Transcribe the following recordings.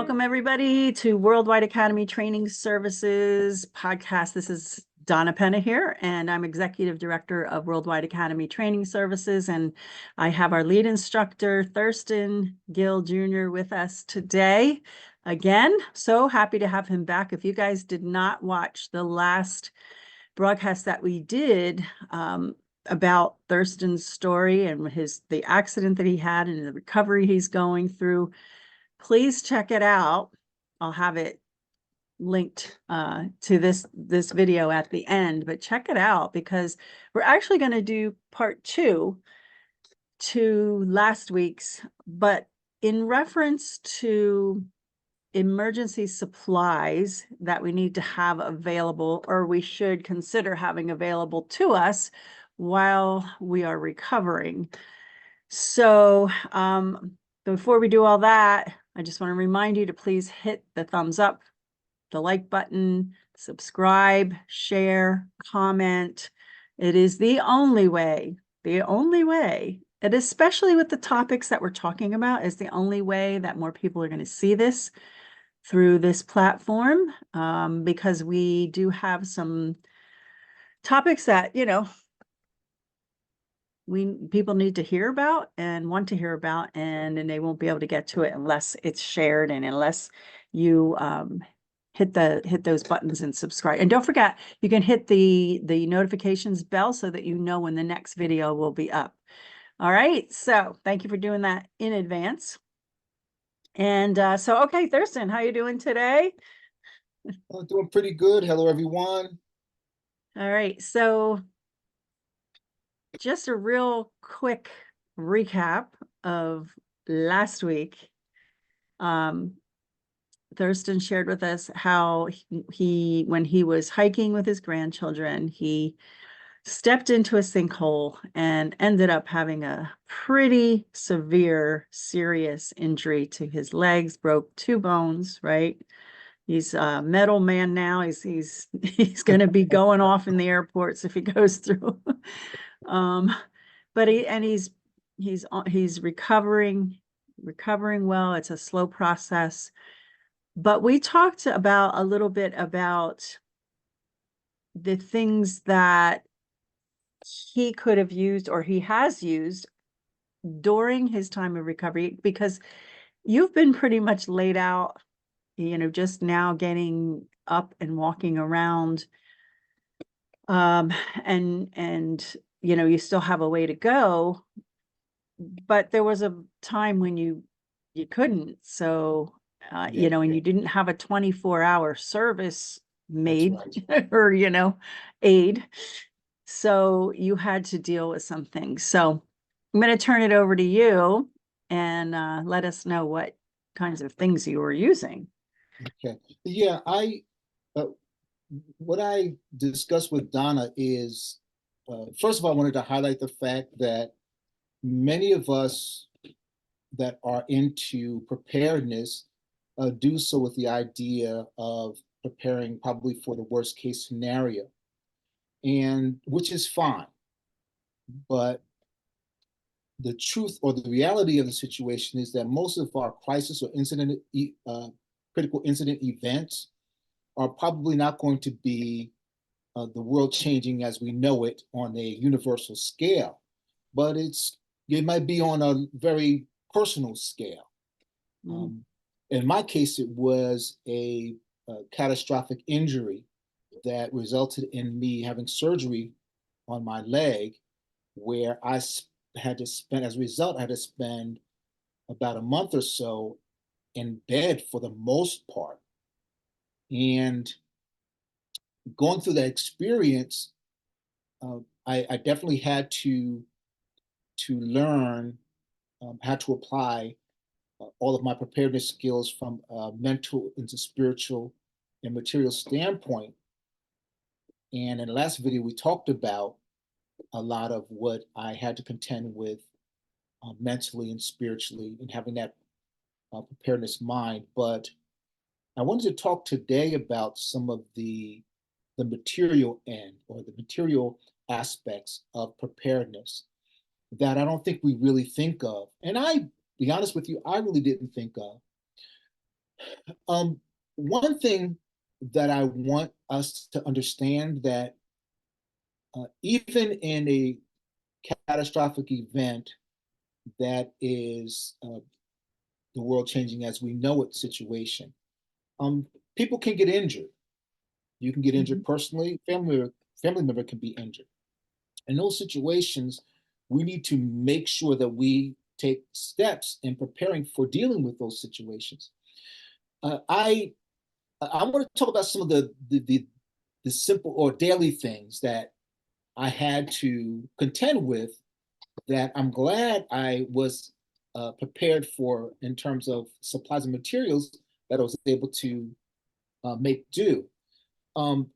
Welcome everybody to Worldwide Academy Training Services podcast. This is Donna Penna here, and I'm Executive Director of Worldwide Academy Training Services. And I have our lead instructor, Thurston Gill Jr. with us today. Again, so happy to have him back. If you guys did not watch the last broadcast that we did about Thurston's story and the accident that he had and the recovery he's going through, please check it out. I'll have it linked to this video at the end, but check it out because we're actually going to do part 2 to last week's, but in reference to emergency supplies that we need to have available, or we should consider having available to us while we are recovering. So before we do all that, I just want to remind you to please hit the thumbs up, the like button, subscribe, share, comment. It is the only way, and especially with the topics that we're talking about, is the only way that more people are going to see this through this platform, because we do have some topics that, people need to hear about and want to hear about, and they won't be able to get to it unless it's shared and unless you hit those buttons and subscribe. And don't forget, you can hit the notifications bell so that you know when the next video will be up. All right, so thank you for doing that in advance. And so, okay, Thurston, how you doing today? I'm doing pretty good. Hello, everyone. All right, so just a real quick recap of last week. Thurston shared with us how when he was hiking with his grandchildren, he stepped into a sinkhole and ended up having a pretty severe, serious injury to his legs, broke 2 bones, right? He's a metal man now. He's going to be going off in the airports if he goes through. But he's recovering well. It's a slow process. But we talked a little bit about the things that he could have used, or he has used, during his time of recovery, because you've been pretty much laid out, just now getting up and walking around. And you still have a way to go, but there was a time when you couldn't. So, and you didn't have a 24-hour service made, right, or, aid. So you had to deal with some things. So I'm going to turn it over to you and let us know what kinds of things you were using. Okay. Yeah, what I discussed with Donna is, first of all, I wanted to highlight the fact that many of us that are into preparedness do so with the idea of preparing probably for the worst case scenario, and which is fine. But the truth or the reality of the situation is that most of our crisis or critical incident events are probably not going to be the world changing as we know it on a universal scale, but it might be on a very personal scale. In my case, it was a catastrophic injury that resulted in me having surgery on my leg, where I had to spend, as a result, I had to spend about a month or so in bed for the most part. And going through that experience, I definitely had to learn how to apply all of my preparedness skills from a mental into spiritual and material standpoint. And in the last video, we talked about a lot of what I had to contend with mentally and spiritually, and having that preparedness mind. But I wanted to talk today about some of the material end, or the material aspects of preparedness that I don't think we really think of. And be honest with you, I really didn't think of. One thing that I want us to understand that even in a catastrophic event that is the world changing as we know it situation, people can get injured. You can get injured Mhm. personally, family member can be injured. In those situations, we need to make sure that we take steps in preparing for dealing with those situations. I want to talk about some of the simple or daily things that I had to contend with that I'm glad I was prepared for in terms of supplies and materials that I was able to make do.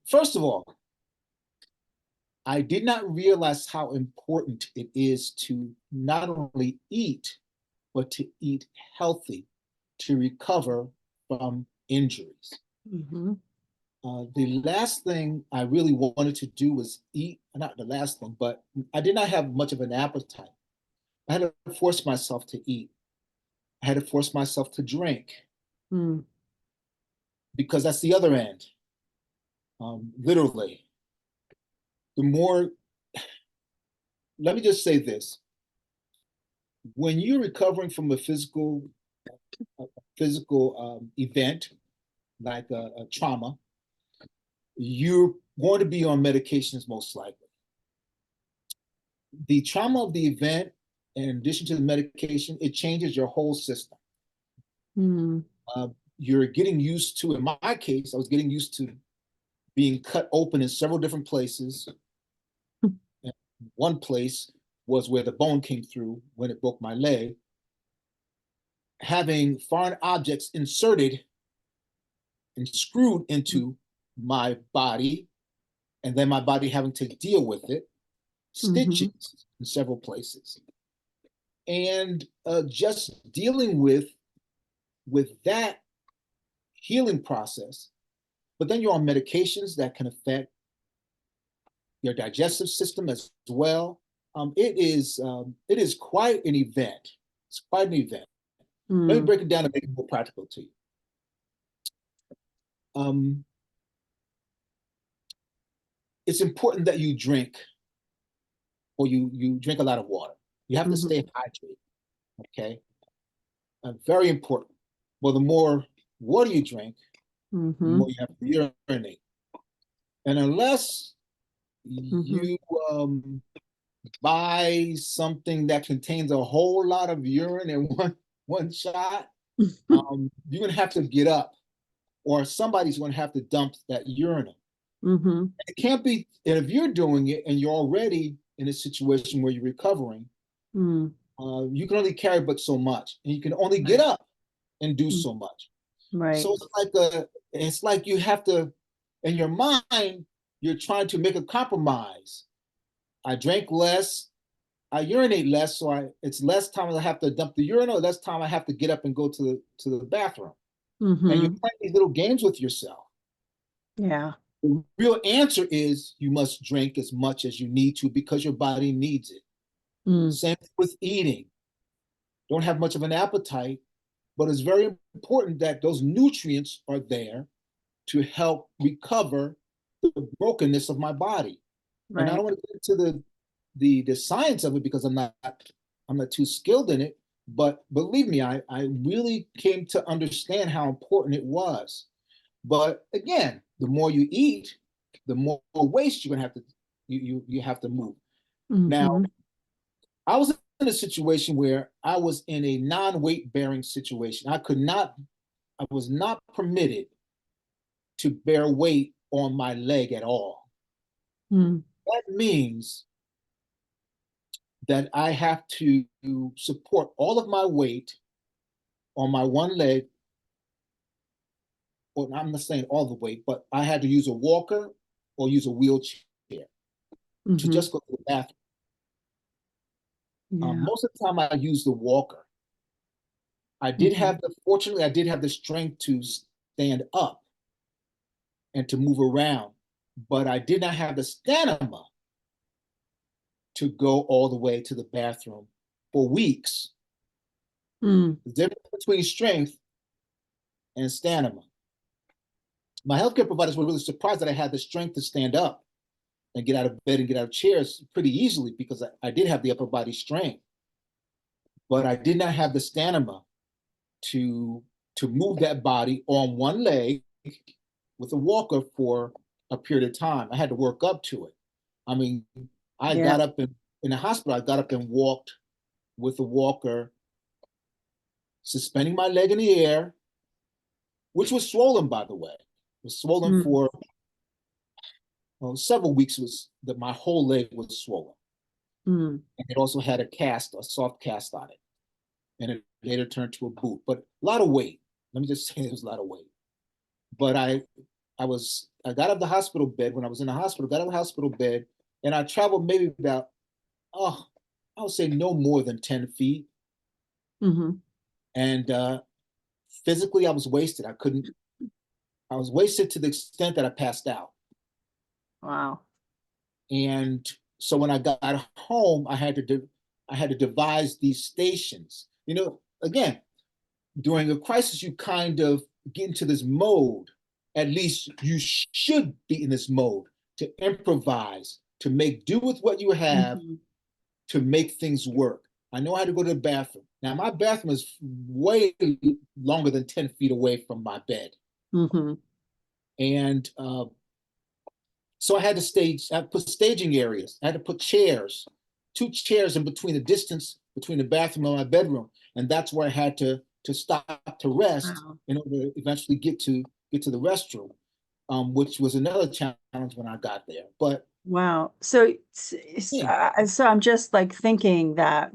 First of all, I did not realize how important it is to not only eat, but to eat healthy to recover from injuries. Mhm. The last thing I really wanted to do was eat, not the last thing, but I did not have much of an appetite. I had to force myself to eat. I had to force myself to drink Mm. because that's the other end. Literally, the more, let me just say this. When you're recovering from a physical event like a trauma, you're going to be on medications most likely. The trauma of the event, in addition to the medication, it changes your whole system. Mm. You're getting used to, in my case, I was getting used to being cut open in several different places. And one place was where the bone came through when it broke my leg. Having foreign objects inserted and screwed into my body, and then my body having to deal with it, Mhm. stitches in several places. And just dealing with that healing process, but then you're on medications that can affect your digestive system as well. It is quite an event. It's quite an event. Let me Mm. break it down and make it more practical to you. Um, it's important that you drink or you drink a lot of water. You have to stay Mhm. hydrated. Okay, very important. Well, the more water you drink, the more Mhm. you have to urinate. And unless Mhm. you buy something that contains a whole lot of urine in one shot, you're gonna have to get up, or somebody's gonna have to dump that urinal. Mhm. It can't be, and if you're doing it and you're already in a situation where you're recovering, Mm. you can only carry but so much, and you can only get Right. up and do Mm. so much. Right. So it's like you have to, in your mind, you're trying to make a compromise. I drank less, I urinate less, so it's less time I have to dump the urinal, less time I have to get up and go to the bathroom. And you're Mhm. playing these little games with yourself. Yeah. The real answer is you must drink as much as you need to because your body needs it. Mm. Same with eating. Don't have much of an appetite, but it's very important that those nutrients are there to help recover the brokenness of my body. And I Right. don't want to get into the science of it because I'm not too skilled in it. But believe me, I really came to understand how important it was. But again, the more you eat, the more waste you're gonna have to you have to move. Now, Mhm. I was in a situation where I was in a non-weight bearing situation. I was not permitted to bear weight on my leg at all. Mm. That means that I have to support all of my weight on my one leg, or I'm not saying all the weight, but I had to use a walker or use a wheelchair to Mhm. just go to the bathroom. Yeah. Most of the time I used the walker. Mhm. Fortunately, I did have the strength to stand up and to move around, but I did not have the stamina to go all the way to the bathroom for weeks. Mm. The difference between strength and stamina. My healthcare providers were really surprised that I had the strength to stand up and get out of bed and get out of chairs pretty easily because I did have the upper body strength, but I did not have the stamina to move that body on one leg with a walker for a period of time. I had to work up to it. I mean, I Yeah. got up in the hospital, I got up and walked with a walker, suspending my leg in the air, which was swollen, by the way. It was swollen Mm, for several weeks. Was that my whole leg was swollen, mm, and it also had a soft cast on it, and it later turned to a boot. But a lot of weight. Let me just say, it was a lot of weight. But I got out of the hospital bed when I was in the hospital. Got out of the hospital bed, and I traveled maybe about I would say no more than 10 feet, hmm. and physically I was wasted. I couldn't. I was wasted to the extent that I passed out. Wow. And so when I got home, I had to devise these stations. You know, again, during a crisis, you kind of get into this mode. At least you should be in this mode to improvise, to make do with what you have, Hmm. to make things work. I know I had to go to the bathroom. Now my bathroom is way longer than 10 feet away from my bed, Hmm. and so I had to put staging areas. I had to put chairs, 2 chairs in between the distance between the bathroom and my bedroom. And that's where I had to stop to rest Wow. in order to eventually get to the restroom, which was another challenge when I got there. But Wow. So, yeah, so I'm just like thinking that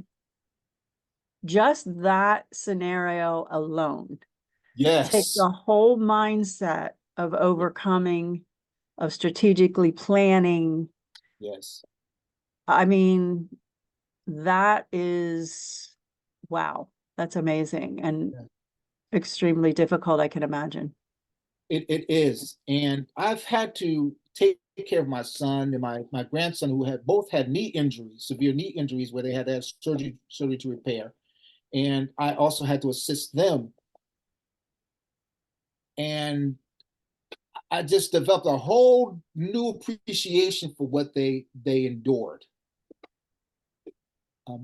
just that scenario alone takes yes, a whole mindset of overcoming, of strategically planning. yes. I mean, that is, wow, that's amazing and extremely difficult, I can imagine. It is. And I've had to take care of my son and my grandson who had both had knee injuries, severe knee injuries where they had to have surgery to repair. And I also had to assist them. And I just developed a whole new appreciation for what they endured.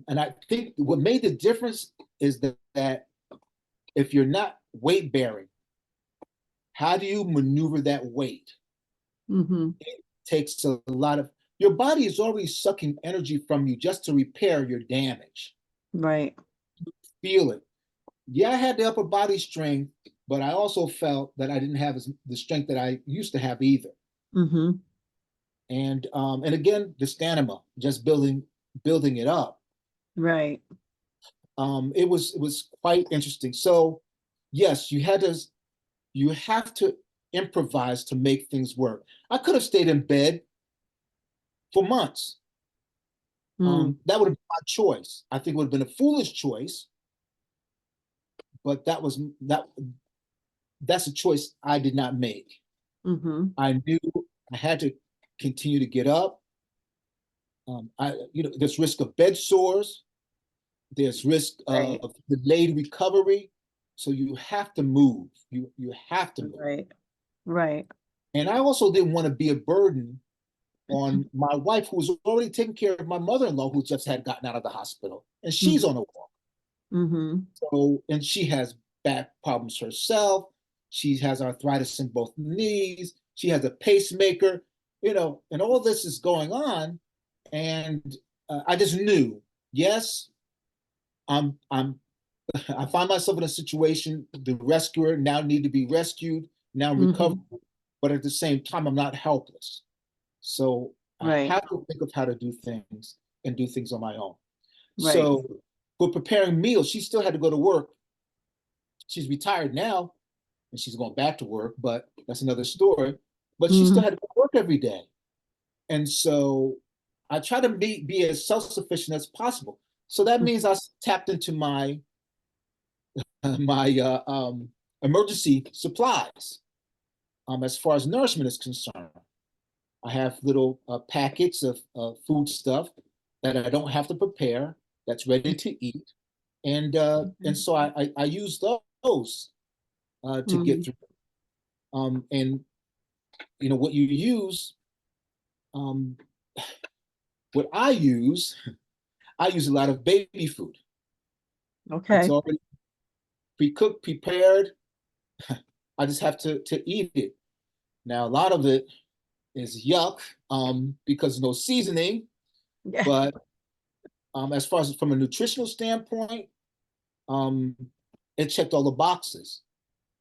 And I think what made the difference is that if you're not weight bearing, how do you maneuver that weight? Hmm. It takes a lot of your body is already sucking energy from you just to repair your damage. Right. Feel it. Yeah, I had the upper body strength, but I also felt that I didn't have the strength that I used to have either. Hmm. And again, the stamina, just building it up. Right. It was quite interesting. So yes, you have to improvise to make things work. I could have stayed in bed for months. Mm. That would have been my choice. I think it would have been a foolish choice, but that's a choice I did not make. Hmm. I knew I had to continue to get up. There's risk of bed sores. There's risk Right. of delayed recovery. So you have to move. You have to move. Right. Right. And I also didn't want to be a burden on my wife, who was already taking care of my mother-in-law, who just had gotten out of the hospital, and she's Hmm. on a walk. Hmm. So, and she has back problems herself. She has arthritis in both knees. She has a pacemaker, and all this is going on. And I just knew, yes, I'm I find myself in a situation, the rescuer now need to be rescued, now recover, Hmm. but at the same time, I'm not helpless. So I Right. have to think of how to do things and do things on my own. Right. So for preparing meals, she still had to go to work. She's retired now and she's going back to work, but that's another story. But she still Hmm. had to go to work every day. And so I try to be as self-sufficient as possible. So that means I tapped into my emergency supplies as far as nourishment is concerned. I have little packets of food stuff that I don't have to prepare, that's ready to eat, and Hmm. so I use those. to get Mm. through. And what you use, um, what I use a lot of baby food. It's Okay. already pre-cooked, prepared. I just have to eat it. Now, a lot of it is yuck, because no seasoning, Yeah. but as far as from a nutritional standpoint, um, it checked all the boxes.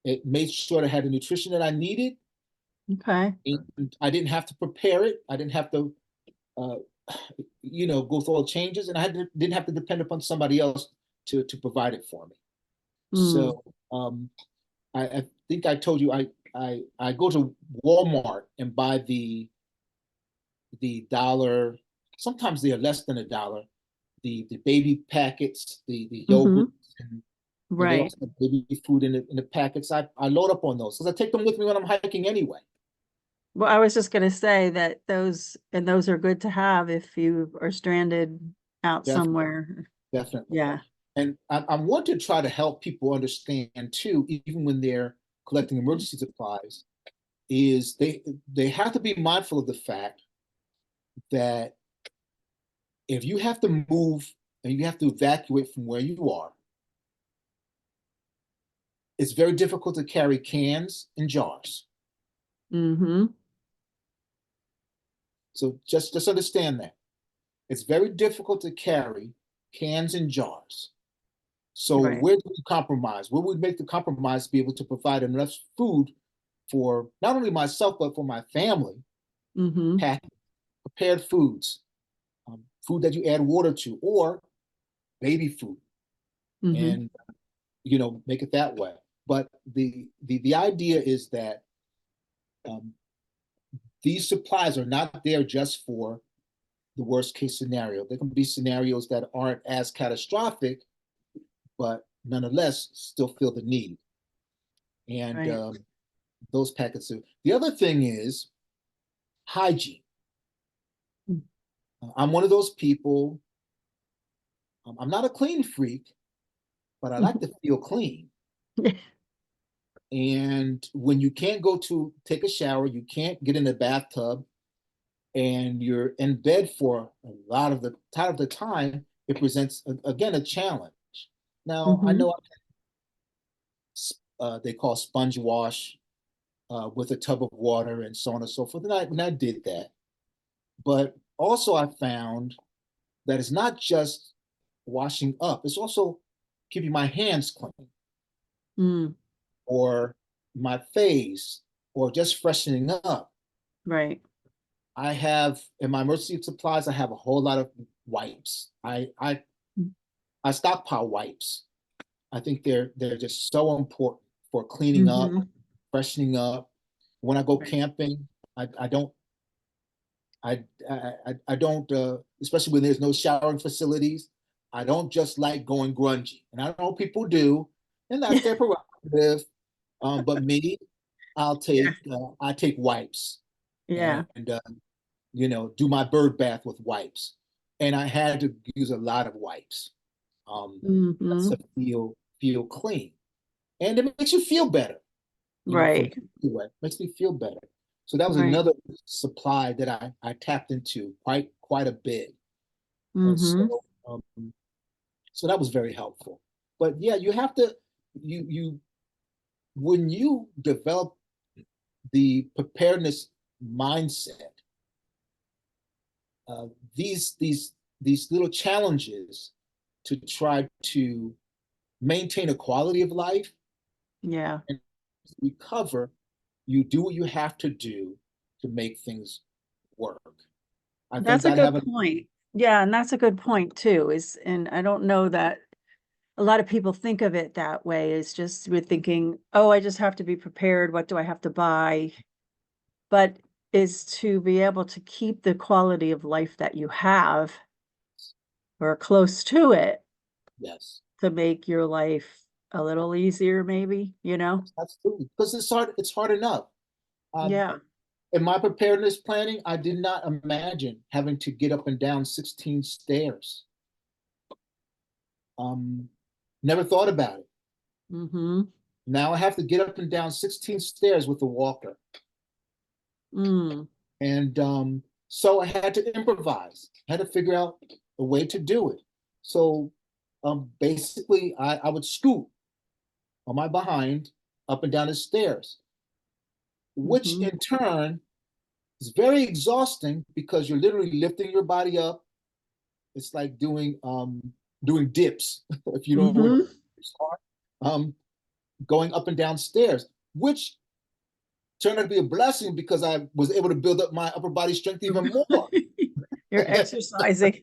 It made sure it had the nutrition that I needed. Okay. And I didn't have to prepare it. I didn't have to, uh, go through all the changes, and didn't have to depend upon somebody else to provide it for me. Mm. So I think I told you I go to Walmart and buy the dollar. Sometimes they are less than $1. The baby packets, the yogurt, Hmm. and they Right. also have baby food in the packets. I load up on those because I take them with me when I'm hiking anyway. Well, I was just going to say that those are good to have if you are stranded out Definitely, somewhere. definitely. Yeah. And I want to try to help people understand too, even when they're collecting emergency supplies, is they have to be mindful of the fact that if you have to move and you have to evacuate from where you are, it's very difficult to carry cans and jars. Hmm. So just understand that. It's very difficult to carry cans and jars. So Right. where do we compromise? Where would we make the compromise to be able to provide enough food for not only myself, but for my family? Hmm. Packed, prepared foods, food that you add water to, or baby food, Hmm. and make it that way. But the idea is that um, these supplies are not there just for the worst case scenario. There can be scenarios that aren't as catastrophic, but nonetheless still feel the need. And Right. those packets are. The other thing is hygiene. I'm one of those people. I'm not a clean freak, but I like to feel clean. And when you can't go to take a shower, you can't get in the bathtub, and you're in bed for a lot of the time, it presents again a challenge. Now I Hmm. know they call sponge wash with a tub of water and so on and so forth, and I did that. But also I found that it's not just washing up; it's also keeping my hands clean, Mm. or my face, or just freshening up. Right. I have in my emergency supplies, I have a whole lot of wipes. I stockpile wipes. I think they're just so important for cleaning up, Hmm. freshening up. When I go Right. camping, I don't I don't especially when there's no showering facilities. I don't just like going grungy, and I know people do, and that's their prerogative. But me, Yeah. I take wipes, Yeah. and do my bird bath with wipes. And I had to use a lot of wipes, Hmm. to feel clean. And it makes you feel better, from Right. it makes me feel better. So that was Right. another supply that I tapped into quite a bit. And Hmm. so that was very helpful. But yeah, you have to you when you develop the preparedness mindset, uh, these these these little challenges to try to maintain a quality of life Yeah. and recover, you do what you have to do to make things work. I thank That's a God good having point. Yeah, and that's a good point too, and I don't know that a lot of people think of it that way. It's just we're thinking, oh, I just have to be prepared. What do I have to buy? But is to be able to keep the quality of life that you have or close to it yes, to make your life a little easier, maybe, you know? absolutely, because it's hard enough. Um, Yeah. in my preparedness planning, I did not imagine having to get up and down 16 stairs. Um, Never thought about it. Hmm. Now I have to get up and down 16 stairs with a walker. Mm. And so I had to improvise. I had to figure out a way to do it. So basically, I would scoot on my behind up and down the stairs, which Mm-hmm. in turn is very exhausting because you're literally lifting your body up. It's like doing dips, if you don't know what Mm-hmm. dips are. Going up and down stairs, which turned out to be a blessing because I was able to build up my upper body strength even more. You're exercising.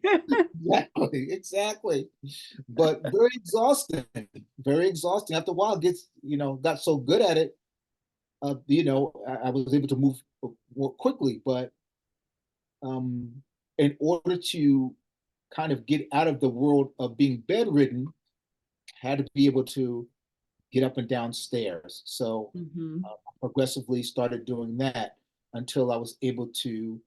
Exactly, exactly. But very exhausting, very exhausting. After a while, got so good at it, I was able to move more quickly. But um, in order to kind of get out of the world of being bedridden, I had to be able to get up and down stairs. So Mm-hmm. I progressively started doing that until I was able to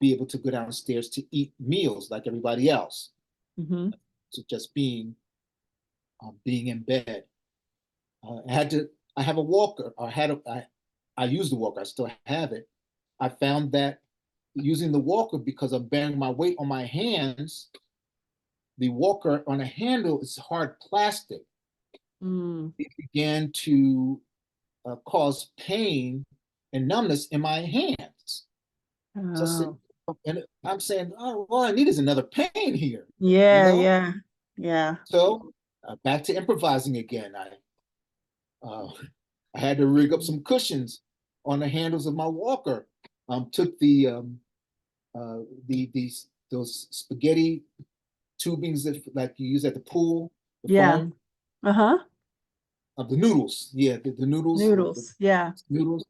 be able to go downstairs to eat meals like everybody else. Mm-hmm. So just being in bed. I had to. I have a walker. I use the walker. I still have it. I found that using the walker because I'm bearing my weight on my hands. The walker on a handle is hard plastic. Mm. It began to cause pain and numbness in my hands. So I said, Oh. and I'm saying, oh, all I need is another pain here, you Yeah, know? yeah, yeah. So back to improvising again. Uh, I had to rig up some cushions on the handles of my walker. Took these those spaghetti tubings that like you use at the pool, the Yeah. foam Uh-huh. of the noodles. Yeah, the noodles, the Noodles. Yeah. noodles.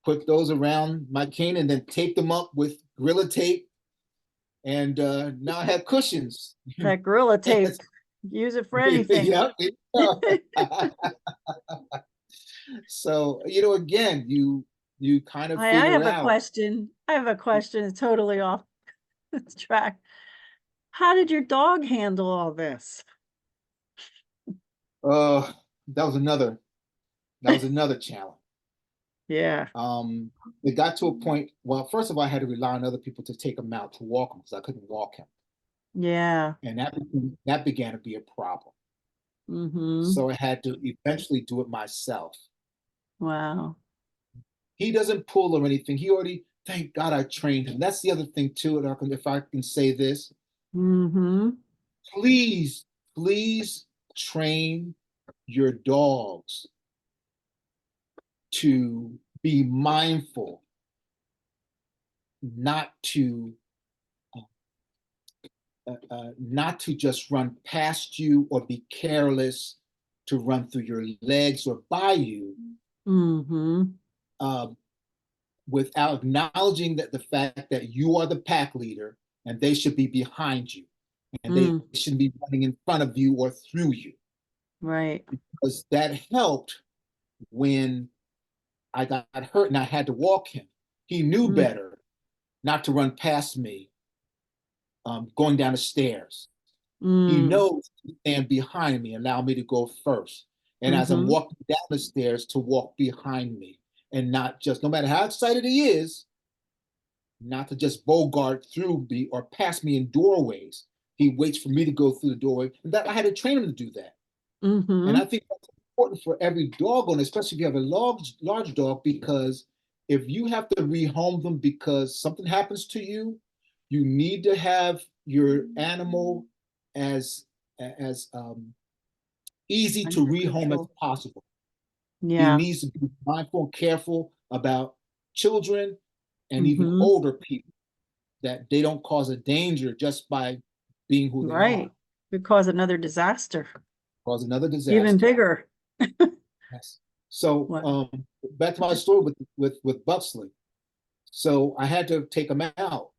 Put those around my cane and then tape them up with Gorilla tape. And now I have cushions. That Gorilla tape. Use it for anything. Yeah. So, again, you kind of I figure have a out. question. I have a question totally off track. How did your dog handle all this? Uh, that was another challenge. Yeah. Um, it got to a point. Well, first of all, I had to rely on other people to take him out to walk him because I couldn't walk him, Yeah. and that began to be a problem. Mm-hmm. So I had to eventually do it myself. Wow. He doesn't pull or anything. He already, thank God, I trained him. That's the other thing too. And if I can say this, Mm-hmm. please, please train your dogs to be mindful, not to not to just run past you or be careless to run through your legs or by you Mm-hmm. uh, without acknowledging that the fact that you are the pack leader and they should be behind you and they Mm. shouldn't be running in front of you or through you Right. because that helped when I got hurt and I had to walk him. He knew Mm. better not to run past me going down the stairs. He Mm. knows to stand behind me, allow me to go first. And as I'm Mm-hmm. walking down the stairs, to walk behind me and not just, no matter how excited he is, not to just bogart through me or pass me in doorways. He waits for me to go through the doorway. And that I had to train him to do that. And Mm-hmm. I think that's important for every dog owner, especially if you have a large dog, because if you have to rehome them because something happens to you, you need to have your animal as as easy to Under rehome as control. possible. He Yeah. needs to be mindful and careful about children and even Mm-hmm. older people that they don't cause a danger just by being who they are. Right. Could cause another disaster. Cause another Even disaster. bigger. Yes. So Wow. back to my story with Buxley. So I had to take him out.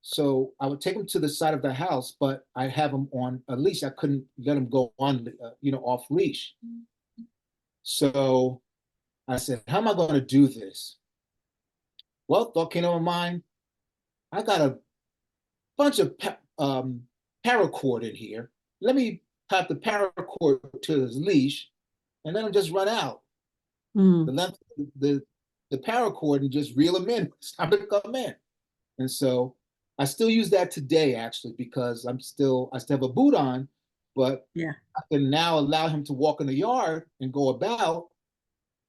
So I would take him to the side of the house, but I have him on a leash. I couldn't let him go on, off leash. So I said, "How am I going to do this?" Well, thought came to my mind. I got a bunch of paracord in here. Let me tie the paracord to his leash and let them just run out the Mm, length of the paracord and just reel them in. It's time to come in. And so I still use that today, actually, because I still have a boot on, but yeah. I can now allow him to walk in the yard and go about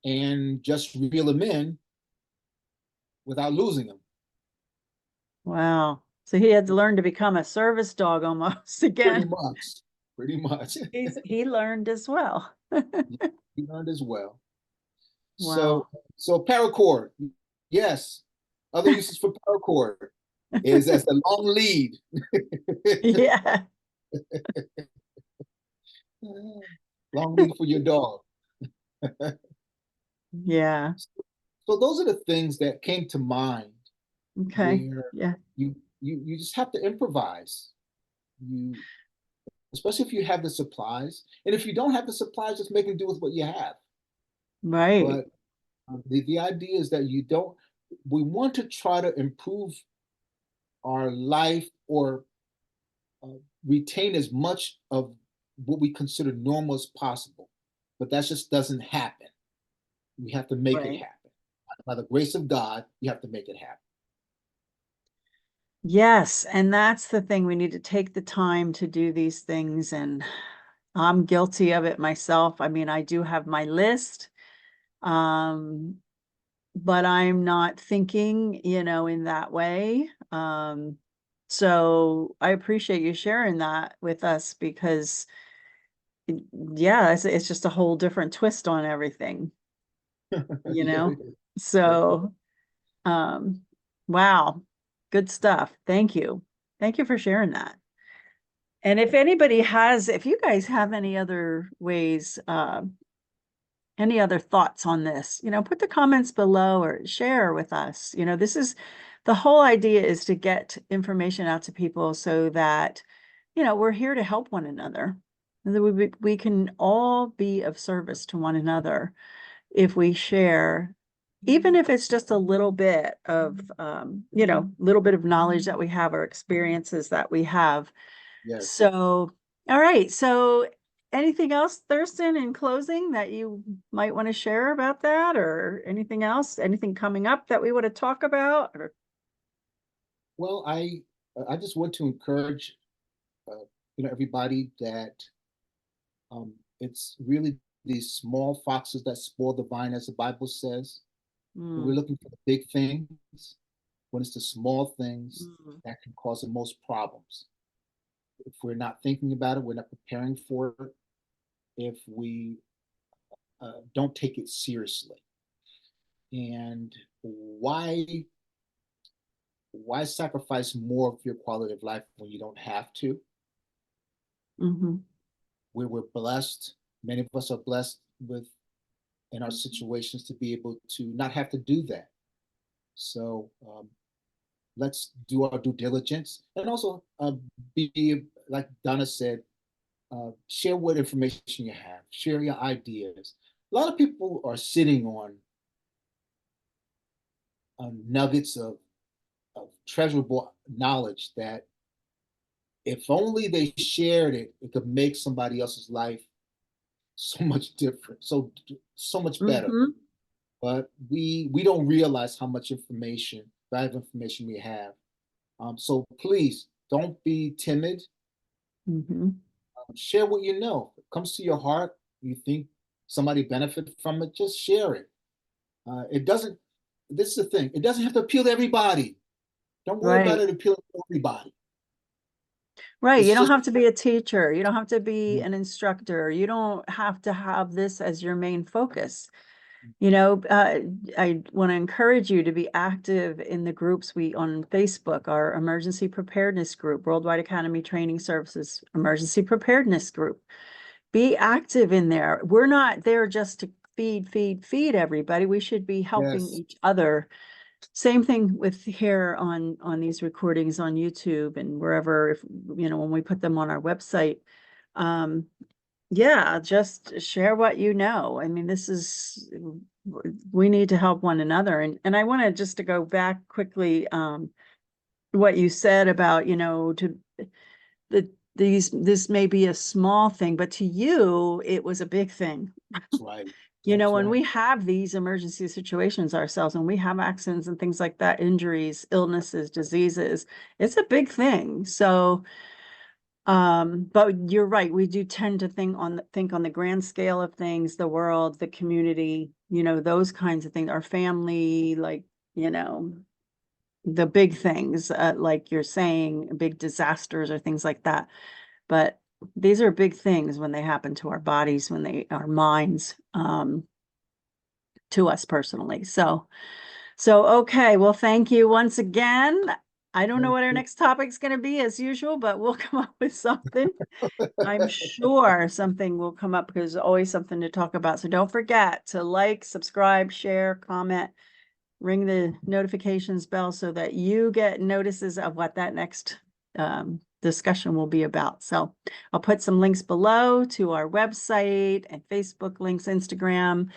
and just reel him in without losing him. Wow. So he had to learn to become a service dog almost Pretty again. much, pretty much. He learned as well. He learned as well. So, Wow. so paracord, yes. Other uses for paracord is as a long lead. Yeah. Long lead for your dog. Yeah. So those are the things that came to mind Okay. where Yeah. you just have to improvise. You especially if you have the supplies, and if you don't have the supplies, just make do with what you have. Right. But the idea is that you don't. We want to try to improve our life or uh, retain as much of what we consider normal as possible, but that just doesn't happen. We have to make it Right. happen. By the grace of God, you have to make it happen. Yes. And that's the thing. We need to take the time to do these things. And I'm guilty of it myself. I mean, I do have my list. Um, but I'm not thinking, in that way. So I appreciate you sharing that with us because, yeah, it's just a whole different twist on everything, you Yeah, know? it is. Yep. So, um, wow, good stuff. Thank you. Thank you for sharing that. And if you guys have any other ways, any other thoughts on this, put the comments below or share with us. This is the whole idea is to get information out to people so that, we're here to help one another. And that we can all be of service to one another if we share, even if it's just a little bit of, little bit of knowledge that we have or experiences that we have. Yes. So, all right. So, anything else, Thurston, in closing that you might want to share about that, or anything else? Anything coming up that we want to talk about? Or Well, I just want to encourage everybody that it's really these small foxes that spoil the vine, as the Bible says. We're mm, looking for the big things when it's the small things mm, that can cause the most problems. If we're not thinking about it, we're not preparing for it. If we don't take it seriously, and why sacrifice more of your quality of life when you don't have to? mhm, We were blessed. Many of us are blessed with in our situations to be able to not have to do that. So let's do our due diligence and also be like Donna said, share what information you have, share your ideas. A lot of people are sitting on nuggets of treasurable knowledge that if only they shared it, it could make somebody else's life so much different, so much better. mhm, But we don't realize how much valuable information we have. So please don't be timid. mhm. Share what you know. If it comes to your heart, you think somebody benefit from it, just share it. It doesn't. This is the thing. It doesn't have to appeal to everybody. Don't worry about Right. it appealing to everybody. Right. You It's don't just have to be a teacher. You don't have to be an instructor. You don't have to have this as your main focus. You know, I want to encourage you to be active in the groups we on Facebook, our emergency preparedness group, Worldwide Academy Training Services Emergency Preparedness Group. Be active in there. We're not there just to feed everybody. We should be helping yes, each other. Same thing with here on these recordings on YouTube and wherever, if when we put them on our website. Um, yeah, just share what you know. I mean, we need to help one another. And I wanted just to go back quickly, what you said about, this may be a small thing, but to you, it was a big thing That's right. You know, That's when right. we have these emergency situations ourselves, when we have accidents and things like that, injuries, illnesses, diseases, it's a big thing. So, but you're right. We do tend to think on the grand scale of things, the world, the community, you know, those kinds of things, our family, like, you know, the big things, like you're saying, big disasters or things like that. But these are big things when they happen to our bodies, our minds, to us personally. So, okay. Well, thank you once again. I don't know what our next topic's going to be as usual, but we'll come up with something. I'm sure something will come up because there's always something to talk about. So don't forget to like, subscribe, share, comment, ring the notifications bell so that you get notices of what that next discussion will be about. So I'll put some links below to our website and Facebook links, Instagram,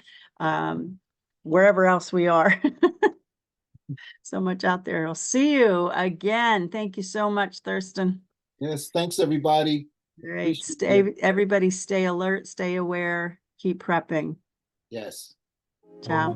wherever else we are. So much out there. I'll see you again. Thank you so much, Thurston. Yes, thanks, everybody. Great. Appreciate it. Everybody stay alert, stay aware, keep prepping. Yes. Ciao.